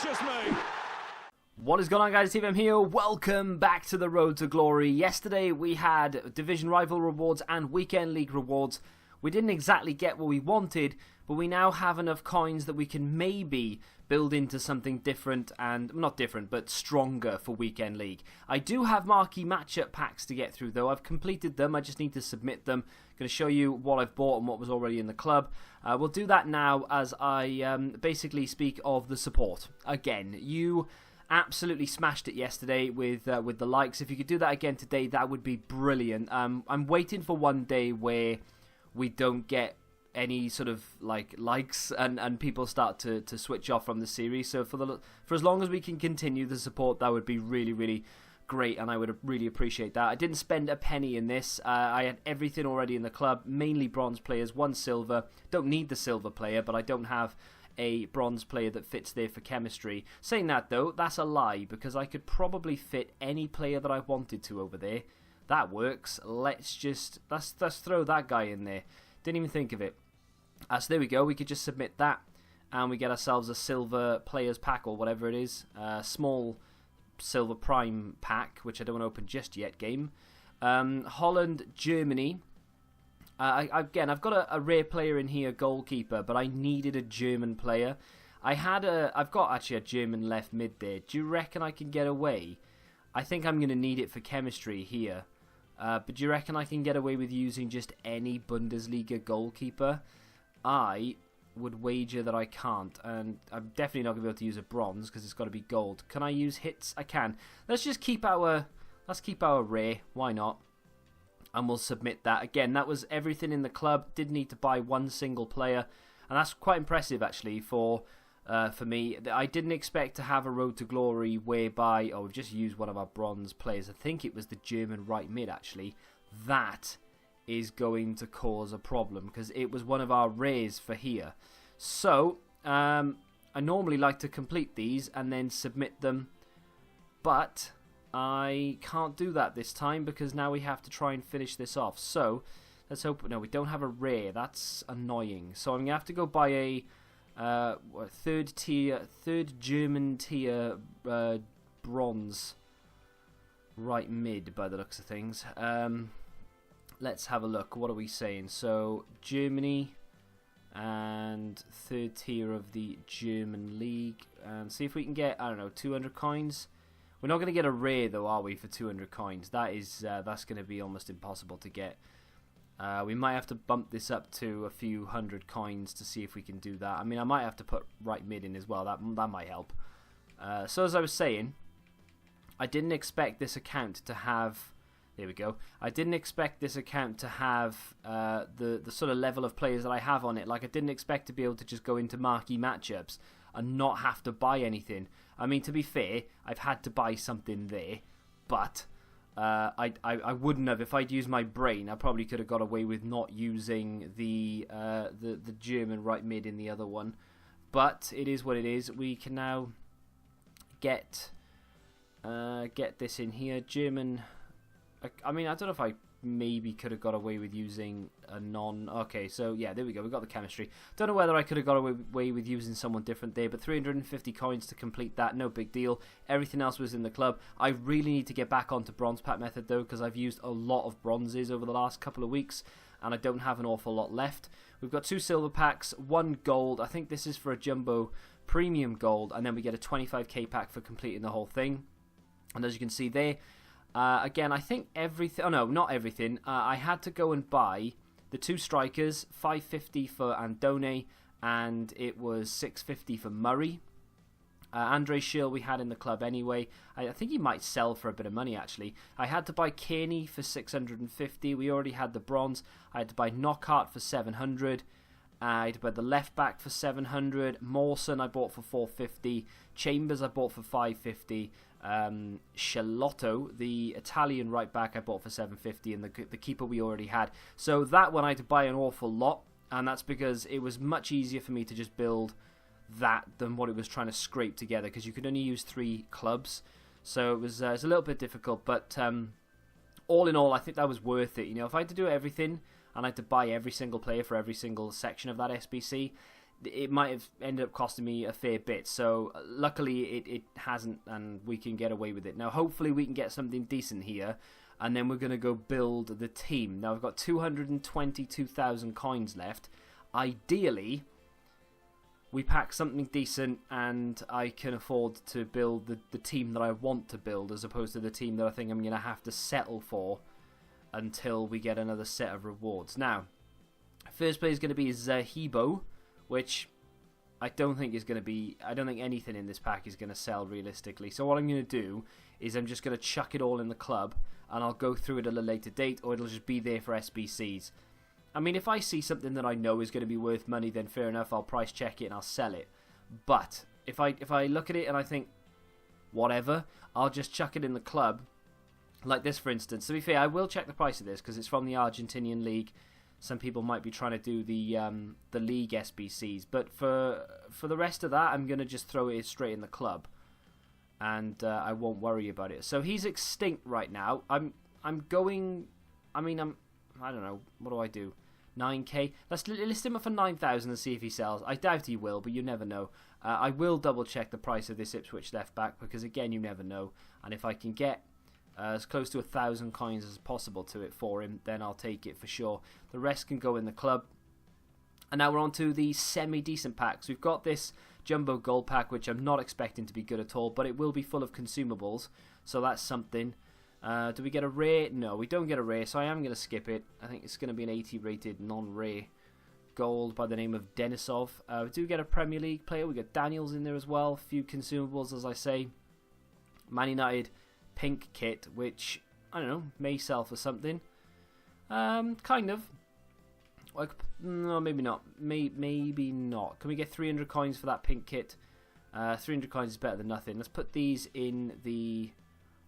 Gracious me! What is going on, guys? TVM here. Welcome back to the Road to Glory. Yesterday we had Division Rival rewards and Weekend League rewards. We didn't exactly get what we wanted, but we now have enough coins that we can maybe build into something different, and not different, but stronger for Weekend League. I do have marquee matchup packs to get through, though. I've completed them. I just need to submit them. I'm going to show you what I've bought and what was already in the club. We'll do that now as I basically speak of the support. Again, you absolutely smashed it yesterday with the likes. If you could do that again today, that would be brilliant. I'm waiting for one day where we don't get any sort of likes and people start to switch off from the series. So for as long as we can continue the support, that would be really, really great, and I would really appreciate that. I didn't spend a penny in this. I had everything already in the club, mainly bronze players, one silver. Don't need the silver player, but I don't have a bronze player that fits there for chemistry. Saying that, though, that's a lie, because I could probably fit any player that I wanted to over there. That works. Let's throw that guy in there. Didn't even think of it. So there we go. We could just submit that, and we get ourselves a silver players pack, or whatever it is. Small silver prime pack, which I don't want to open just yet. Game. Holland, Germany. I've got a rare player in here, goalkeeper, but I needed a German player. I've got actually a German left mid there. Do you reckon I can get away? I think I'm going to need it for chemistry here. But do you reckon I can get away with using just any Bundesliga goalkeeper? I would wager that I can't, and I'm definitely not going to be able to use a bronze because it's got to be gold. Can I use hits? I can. Let's keep our rare. Why not? And we'll submit that. Again, that was everything in the club. Didn't need to buy one single player, and that's quite impressive actually for me. I didn't expect to have a Road to Glory whereby, we've just used one of our bronze players. I think it was the German right mid actually. That is going to cause a problem because it was one of our rares for here. So, I normally like to complete these and then submit them, but I can't do that this time because now we have to try and finish this off. So, let's hope. No, we don't have a rare. That's annoying. So I'm going to have to go buy a third German tier bronze right mid by the looks of things. Let's have a look. What are we saying? So Germany and third tier of the German league, and see if we can get, I don't know, 200 coins. We're not going to get a rare though, are we, for 200 coins? That's going to be almost impossible to get. We might have to bump this up to a few hundred coins to see if we can do that. I mean, I might have to put right mid in as well. That might help. So as I was saying, I didn't expect this account to have. There we go. I didn't expect this account to have the sort of level of players that I have on it. Like, I didn't expect to be able to just go into marquee matchups and not have to buy anything. I mean, to be fair, I've had to buy something there, but I wouldn't have. If I'd used my brain, I probably could have got away with not using the German right mid in the other one. But it is what it is. We can now get this in here. German. I mean, I don't know if I maybe could have got away with using a non. Okay, so yeah, there we go. We got the chemistry. Don't know whether I could have got away with using someone different there, but 350 coins to complete that. No big deal. Everything else was in the club. I really need to get back onto bronze pack method though, because I've used a lot of bronzes over the last couple of weeks, and I don't have an awful lot left. We've got 2 silver packs, 1 gold. I think this is for a jumbo premium gold, and then we get a 25k pack for completing the whole thing. And as you can see there. Again, I think everything. Oh no, not everything. I had to go and buy the 2 strikers, 550 for Andone, and it was 650 for Murray. Andre Schill we had in the club anyway. I think he might sell for a bit of money actually. I had to buy Kearney for 650. We already had the bronze. I had to buy Knockhart for 700. I had to buy the left back for 700. Mawson I bought for 450. Chambers I bought for 550. Shalotto, the Italian right back, I bought for 750, and the keeper we already had. So that one I had to buy an awful lot, and that's because it was much easier for me to just build that than what it was trying to scrape together, because you could only use 3 clubs. So it was a little bit difficult, but all in all, I think that was worth it. You know, if I had to do everything and I had to buy every single player for every single section of that SBC, it might have ended up costing me a fair bit. So luckily it hasn't, and we can get away with it. Now hopefully we can get something decent here, and then we're going to go build the team. Now I've got 222,000 coins left. Ideally, we pack something decent and I can afford to build the team that I want to build, as opposed to the team that I think I'm going to have to settle for until we get another set of rewards. Now, first player is going to be Zahibo, which I don't think is going to be... I don't think anything in this pack is going to sell realistically. So what I'm going to do is I'm just going to chuck it all in the club, and I'll go through it at a later date, or it'll just be there for SBCs. I mean, if I see something that I know is going to be worth money, then fair enough, I'll price check it and I'll sell it. But if I look at it and I think, whatever, I'll just chuck it in the club, like this for instance. To be fair, I will check the price of this because it's from the Argentinian league. Some people might be trying to do the league SBCs, but for the rest of that, I'm going to just throw it straight in the club, and I won't worry about it. So he's extinct right now. I don't know, what do I do? 9k. Let's list him up for 9,000 and see if he sells. I doubt he will, but you never know. I will double check the price of this Ipswich left back, because again, you never know. And if I can get as close to 1,000 coins as possible to it for him, then I'll take it for sure. The rest can go in the club. And now we're on to the semi-decent packs. We've got this Jumbo Gold pack, which I'm not expecting to be good at all, but it will be full of consumables, so that's something. Do we get a rare? No, we don't get a rare, so I am going to skip it. I think it's going to be an 80 rated non-rare gold by the name of Denisov. We do get a Premier League player. We got Daniels in there as well. A few consumables, as I say. Man United pink kit, which, I don't know, may sell for something. Kind of. Like, no, maybe not. Maybe not. Can we get 300 coins for that pink kit? 300 coins is better than nothing. Let's put these in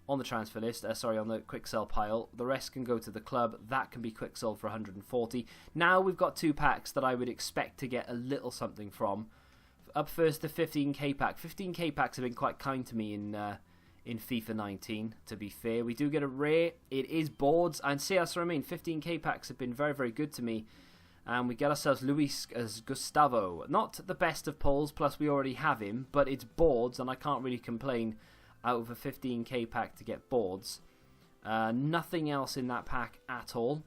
on the transfer list, on the quick sell pile. The rest can go to the club. That can be quick sold for 140. Now we've got two packs that I would expect to get a little something from. Up first, the 15k pack. 15k packs have been quite kind to me in FIFA 19, to be fair. We do get a rare. It is boards, and see, that's what I mean. 15k packs have been very, very good to me. And we get ourselves Luis Gustavo. Not the best of pulls, plus we already have him, but it's boards, and I can't really complain out of a 15k pack to get boards. Nothing else in that pack at all.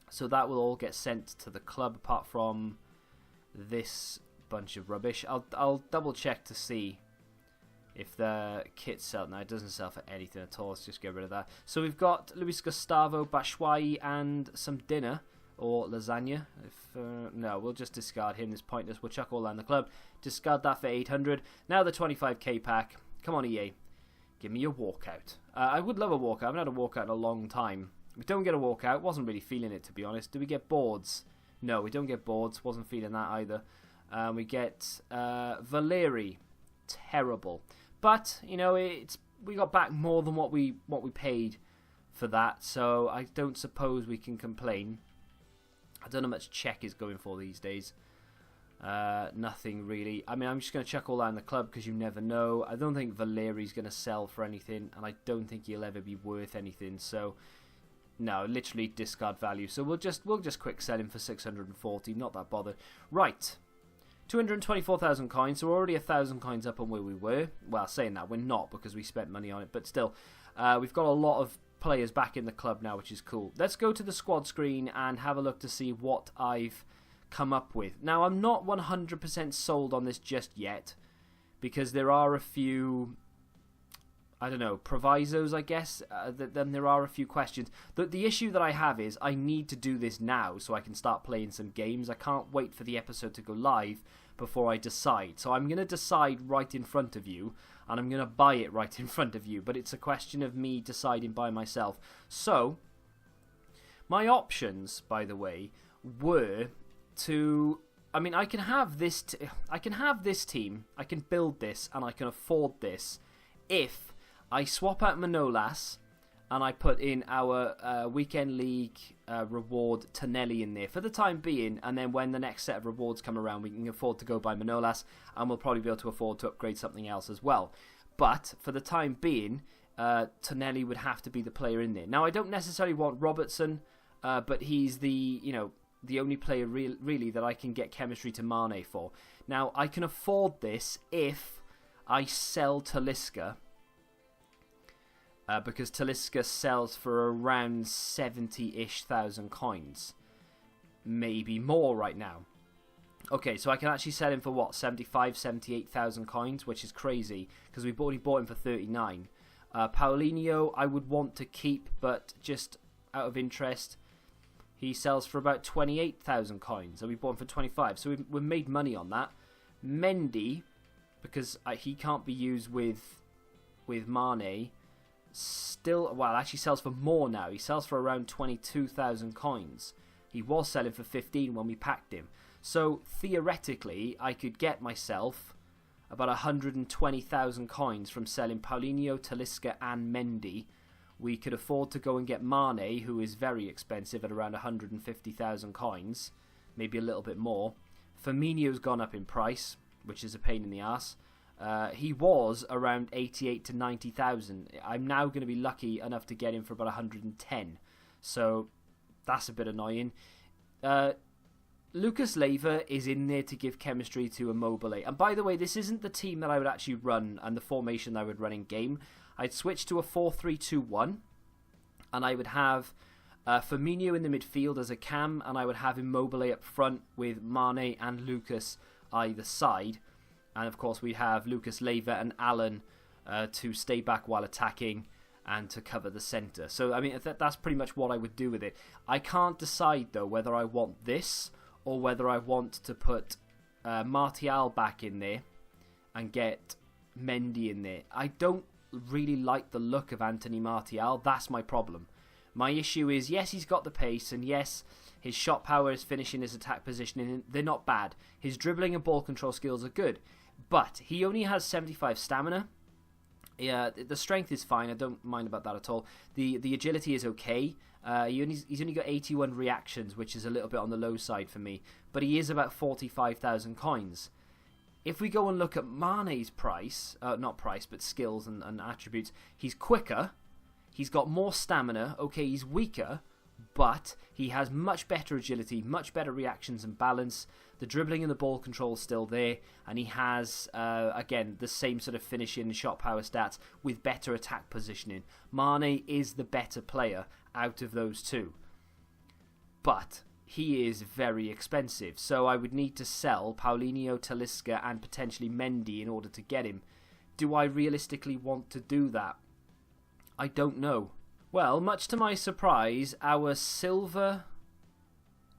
So that will all get sent to the club, apart from this bunch of rubbish. I'll double check to see if the kit sells. No, it doesn't sell for anything at all. Let's just get rid of that. So we've got Luis Gustavo, Batshuayi, and some dinner. Or lasagna. No, we'll just discard him. It's pointless. We'll chuck all that in the club. Discard that for 800. Now the 25k pack. Come on, EA. Give me a walkout. I would love a walkout. I haven't had a walkout in a long time. We don't get a walkout. Wasn't really feeling it, to be honest. Do we get boards? No, we don't get boards. Wasn't feeling that either. We get Valeri. Terrible. But, you know, we got back more than what we paid for that. So I don't suppose we can complain. I don't know how much Czech is going for these days. Nothing really. I mean, I'm just going to chuck all that in the club because you never know. I don't think Valeri's going to sell for anything, and I don't think he'll ever be worth anything. So, no, literally discard value. So we'll just quick sell him for 640. Not that bothered. Right, 224,000 coins. So we're already 1,000 coins up on where we were. Well, saying that, we're not because we spent money on it, but still, we've got a lot of players back in the club now, which is cool. Let's go to the squad screen and have a look to see what I've come up with. Now, I'm not 100% sold on this just yet, because there are a few, I don't know, provisos, I guess. Then there are a few questions. The issue that I have is I need to do this now so I can start playing some games. I can't wait for the episode to go live before I decide. So I'm going to decide right in front of you, and I'm going to buy it right in front of you. But it's a question of me deciding by myself. So, my options, by the way, were to... I mean, I can have this team, I can build this, and I can afford this if I swap out Manolas and I put in our Weekend League reward Tonelli in there for the time being, and then when the next set of rewards come around, we can afford to go buy Manolas, and we'll probably be able to afford to upgrade something else as well. But for the time being, Tonelli would have to be the player in there. Now, I don't necessarily want Robertson, but he's the the only player really that I can get chemistry to Mane for. Now, I can afford this if I sell Talisca, because Talisca sells for around 70-ish thousand coins. Maybe more right now. Okay, so I can actually sell him for what, 75, 78,000 coins, which is crazy, because we've only bought him for 39. Paulinho, I would want to keep, but just out of interest, he sells for about 28,000 coins, and we bought him for 25, so we've made money on that. Mendy, because he can't be used with Mane, still, well, actually sells for more now. He sells for around 22,000 coins. He was selling for 15 when we packed him. So, theoretically, I could get myself about 120,000 coins from selling Paulinho, Talisca and Mendy. We could afford to go and get Mane, who is very expensive at around 150,000 coins. Maybe a little bit more. Firmino's gone up in price, which is a pain in the ass. He was around 88 to 90,000. I'm now going to be lucky enough to get him for about 110. So, that's a bit annoying. Lucas Leiva is in there to give chemistry to Immobile. And by the way, this isn't the team that I would actually run and the formation that I would run in game. I'd switch to a 4-3-2-1, and I would have Firmino in the midfield as a cam, and I would have Immobile up front with Mane and Lucas either side. And of course, we'd have Lucas Leiva and Allen to stay back while attacking and to cover the centre. So, I mean, that's pretty much what I would do with it. I can't decide, though, whether I want this or whether I want to put Martial back in there and get Mendy in there. I don't really like the look of Anthony Martial. That's my problem. My issue is, yes, he's got the pace, and yes, his shot power, his finishing, his attack positioning, they're not bad. His dribbling and ball control skills are good. But he only has 75 stamina. Yeah, the strength is fine. I don't mind about that at all. The agility is okay. He's only got 81 reactions, which is a little bit on the low side for me. But he is about 45,000 coins. If we go and look at Mane's price, not price, but skills and attributes, he's quicker. He's got more stamina. Okay, he's weaker, but he has much better agility, much better reactions and balance. The dribbling and the ball control is still there, and he has, again, the same sort of finishing and shot power stats with better attack positioning. Mane is the better player out of those two. But he is very expensive, so I would need to sell Paulinho, Talisca and potentially Mendy in order to get him. Do I realistically want to do that? I don't know. Well, much to my surprise, our silver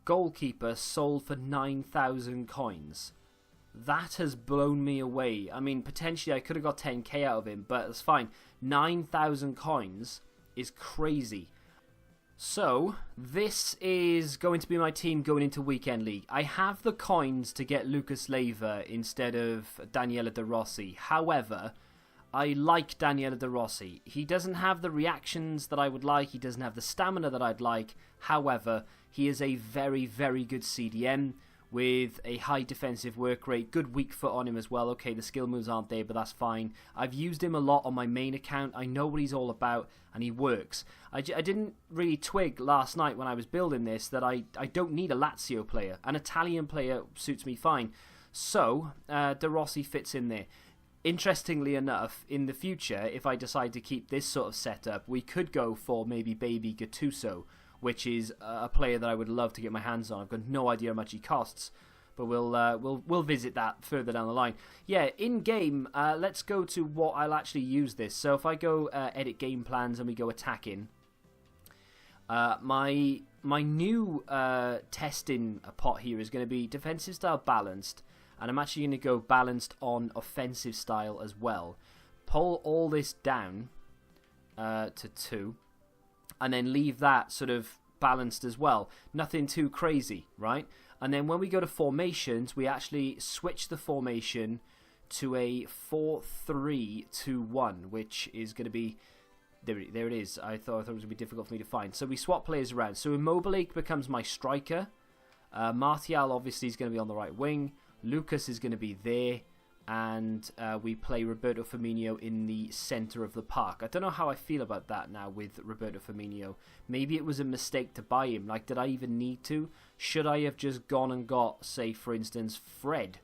goalkeeper sold for 9,000 coins. That has blown me away. I mean, potentially I could have got 10k out of him, but that's fine. 9,000 coins is crazy. So, this is going to be my team going into Weekend League. I have the coins to get Lucas Leiva instead of Daniele De Rossi. However, I like Daniele De Rossi. He doesn't have the reactions that I would like. He doesn't have the stamina that I'd like. However, he is a very, very good CDM with a high defensive work rate. Good weak foot on him as well. Okay, the skill moves aren't there, but that's fine. I've used him a lot on my main account. I know what he's all about, and he works. I didn't really twig last night when I was building this that I don't need a Lazio player. An Italian player suits me fine. So, De Rossi fits in there. Interestingly enough, in the future, if I decide to keep this sort of setup, we could go for maybe Baby Gattuso, which is a player that I would love to get my hands on. I've got no idea how much he costs, but we'll visit that further down the line. Yeah, in game, let's go to what I'll actually use this. So if I go edit game plans and we go attacking, my new testing pot here is going to be defensive style balanced. And I'm actually going to go balanced on offensive style as well. Pull all this down to 2. And then leave that sort of balanced as well. Nothing too crazy, right? And then when we go to formations, we actually switch the formation to a 4-3-2-1. Which is going to be... There it is. I thought it was going to be difficult for me to find. So we swap players around. So Immobile becomes my striker. Martial obviously is going to be on the right wing. Lucas is going to be there. and we play Roberto Firmino in the centre of the park. I don't know how I feel about that now with Roberto Firmino. Maybe it was a mistake to buy him. Like, did I even need to? Should I have just gone and got, say, for instance, Fred,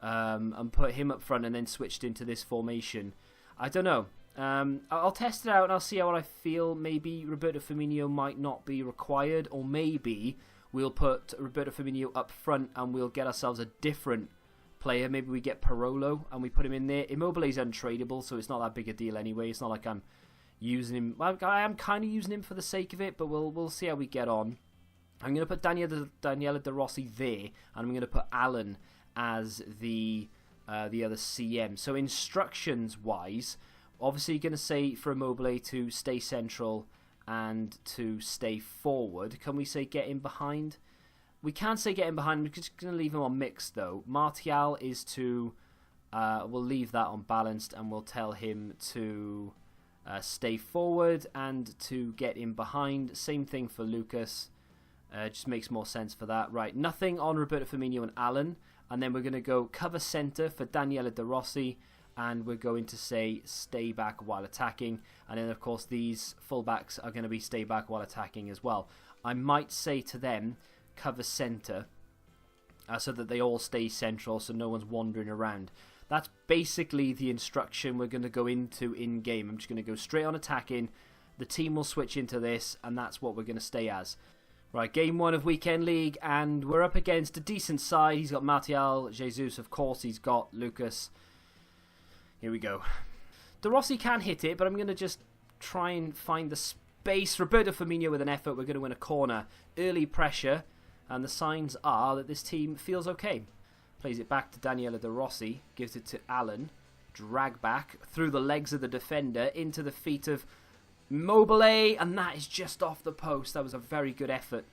and put him up front and then switched into this formation? I don't know. I'll test it out and I'll see how I feel. Maybe Roberto Firmino might not be required, or maybe we'll put Roberto Firmino up front and we'll get ourselves a different player. Maybe we get Parolo and we put him in there. Immobile's untradeable, so it's not that big a deal anyway. It's not like I'm using him. I am kind of using him for the sake of it, but we'll see how we get on. I'm going to put Daniele De Rossi there, and I'm going to put Alan as the other CM. So instructions-wise, obviously you're going to say for Immobile to stay central and to stay forward. Can we say get in behind? We can say get in behind. We're just going to leave him on mixed, though. Martial is to... we'll leave that on balanced, and we'll tell him to stay forward and to get in behind. Same thing for Lucas. Just makes more sense for that. Right, nothing on Roberto Firmino and Alan. And then we're going to go cover centre for Daniele De Rossi. And we're going to say stay back while attacking. And then, of course, these fullbacks are going to be stay back while attacking as well. I might say to them, cover centre, so that they all stay central, so no one's wandering around. That's basically the instruction we're going to go into in-game. I'm just going to go straight on attacking. The team will switch into this, and that's what we're going to stay as. Right, game 1 of Weekend League, and we're up against a decent side. He's got Martial, Jesus, of course. He's got Lucas. Here we go. De Rossi can hit it, but I'm going to just try and find the space. Roberto Firmino with an effort. We're going to win a corner. Early pressure, and the signs are that this team feels okay. Plays it back to Daniele De Rossi. Gives it to Alan. Drag back through the legs of the defender into the feet of Mobile, and that is just off the post. That was a very good effort.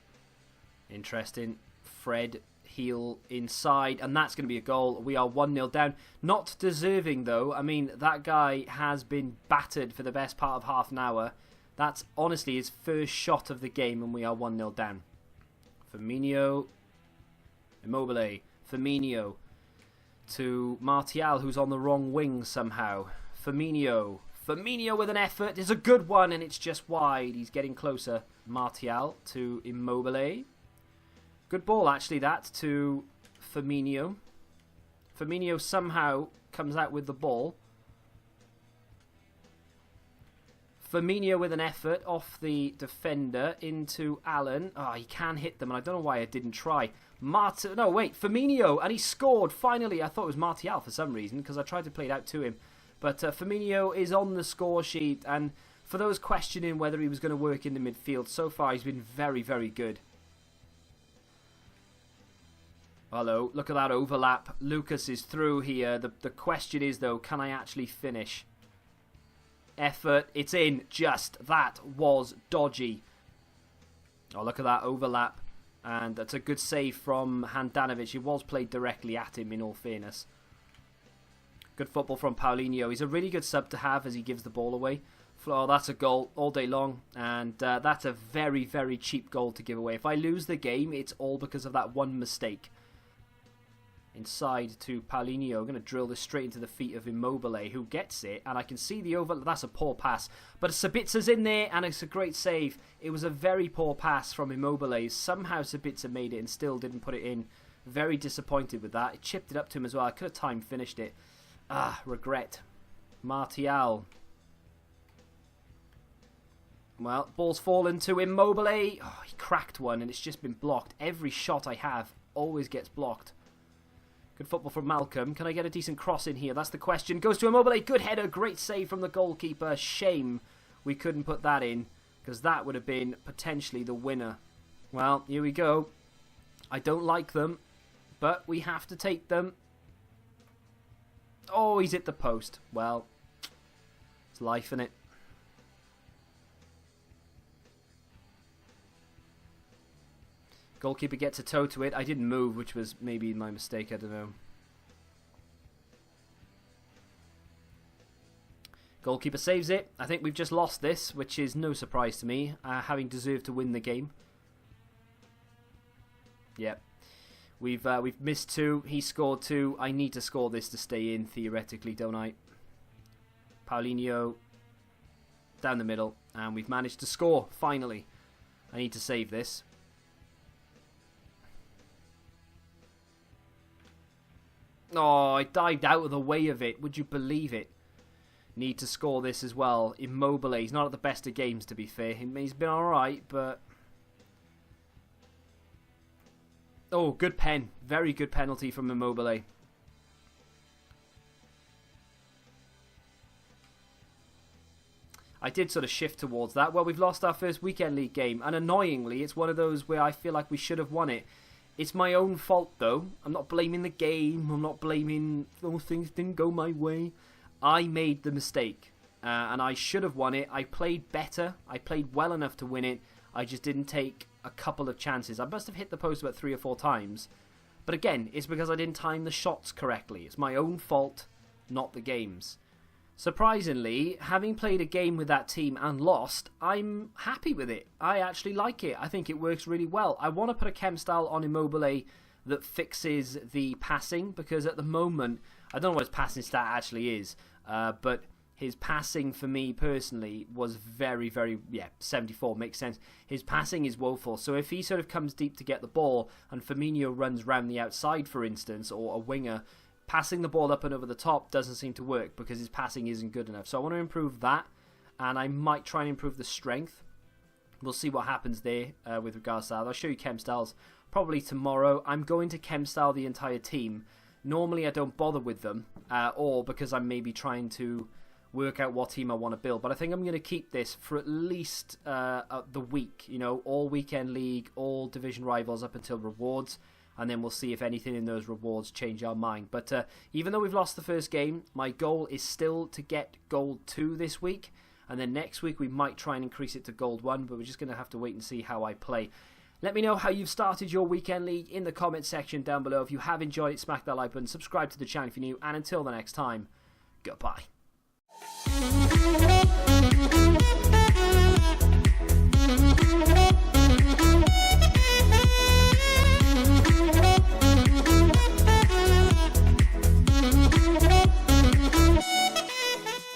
Interesting. Fred heel inside, and that's going to be a goal. We are 1-0 down. Not deserving, though. I mean, that guy has been battered for the best part of half an hour. That's honestly his first shot of the game, and we are 1-0 down. Firmino. Immobile. Firmino to Martial, who's on the wrong wing somehow. Firmino with an effort. It's a good one, and it's just wide. He's getting closer. Martial to Immobile. Good ball, actually, that, to Firmino. Firmino somehow comes out with the ball. Firmino with an effort off the defender into Alan. Oh, he can hit them, and I don't know why I didn't try. No, wait, Firmino, and he scored, finally. I thought it was Martial for some reason, because I tried to play it out to him. But Firmino is on the score sheet, and for those questioning whether he was going to work in the midfield, so far he's been very, very good. Hello, look at that overlap. Lucas is through here. The question is, though, can I actually finish? Effort, it's in. Just that was dodgy. Oh, look at that overlap. And that's a good save from Handanovic. It was played directly at him, in all fairness. Good football from Paulinho. He's a really good sub to have as he gives the ball away. Oh, that's a goal all day long. And that's a very, very cheap goal to give away. If I lose the game, it's all because of that one mistake. Inside to Paulinho. I'm going to drill this straight into the feet of Immobile, who gets it. And I can see the overlap. That's a poor pass. But Sabitza's in there, and it's a great save. It was a very poor pass from Immobile. Somehow Sabitza made it and still didn't put it in. Very disappointed with that. It chipped it up to him as well. I could have time finished it. Ah, regret. Martial. Well, ball's fallen to Immobile. Oh, he cracked one, and it's just been blocked. Every shot I have always gets blocked. Good football from Malcolm. Can I get a decent cross in here? That's the question. Goes to Immobile. Good header. Great save from the goalkeeper. Shame we couldn't put that in, because that would have been potentially the winner. Well, here we go. I don't like them, but we have to take them. Oh, he's hit the post. Well, it's life, innit? Goalkeeper gets a toe to it. I didn't move, which was maybe my mistake. I don't know. Goalkeeper saves it. I think we've just lost this, which is no surprise to me, having deserved to win the game. Yep. We've missed 2. He scored 2. I need to score this to stay in, theoretically, don't I? Paulinho down the middle, and we've managed to score, finally. I need to save this. Oh, I dived out of the way of it. Would you believe it? Need to score this as well. Immobile, he's not at the best of games, to be fair. He's been alright, but... Oh, good pen. Very good penalty from Immobile. I did sort of shift towards that. Well, we've lost our first weekend league game, and annoyingly, it's one of those where I feel like we should have won it. It's my own fault, though. I'm not blaming the game. I'm not blaming, oh, things didn't go my way. I made the mistake, and I should have won it. I played better. I played well enough to win it. I just didn't take a couple of chances. I must have hit the post about 3 or 4 times. But again, it's because I didn't time the shots correctly. It's my own fault, not the game's. Surprisingly, having played a game with that team and lost, I'm happy with it. I actually like it. I think it works really well. I want to put a chem style on Immobile that fixes the passing, because at the moment, I don't know what his passing stat actually is, but his passing for me personally was very, very, 74 makes sense. His passing is woeful, so if he sort of comes deep to get the ball and Firmino runs round the outside, for instance, or a winger, passing the ball up and over the top doesn't seem to work because his passing isn't good enough. So I want to improve that, and I might try and improve the strength. We'll see what happens there with regards to that. I'll show you chem styles probably tomorrow. I'm going to chem style the entire team. Normally I don't bother with them, or because I'm maybe trying to work out what team I want to build. But I think I'm going to keep this for at least the week. You know, all weekend league, all division rivals up until rewards. And then we'll see if anything in those rewards change our mind. But even though we've lost the first game, my goal is still to get Gold 2 this week. And then next week we might try and increase it to Gold 1. But we're just going to have to wait and see how I play. Let me know how you've started your weekend league in the comment section down below. If you have enjoyed it, smack that like button, subscribe to the channel if you're new. And until the next time, goodbye.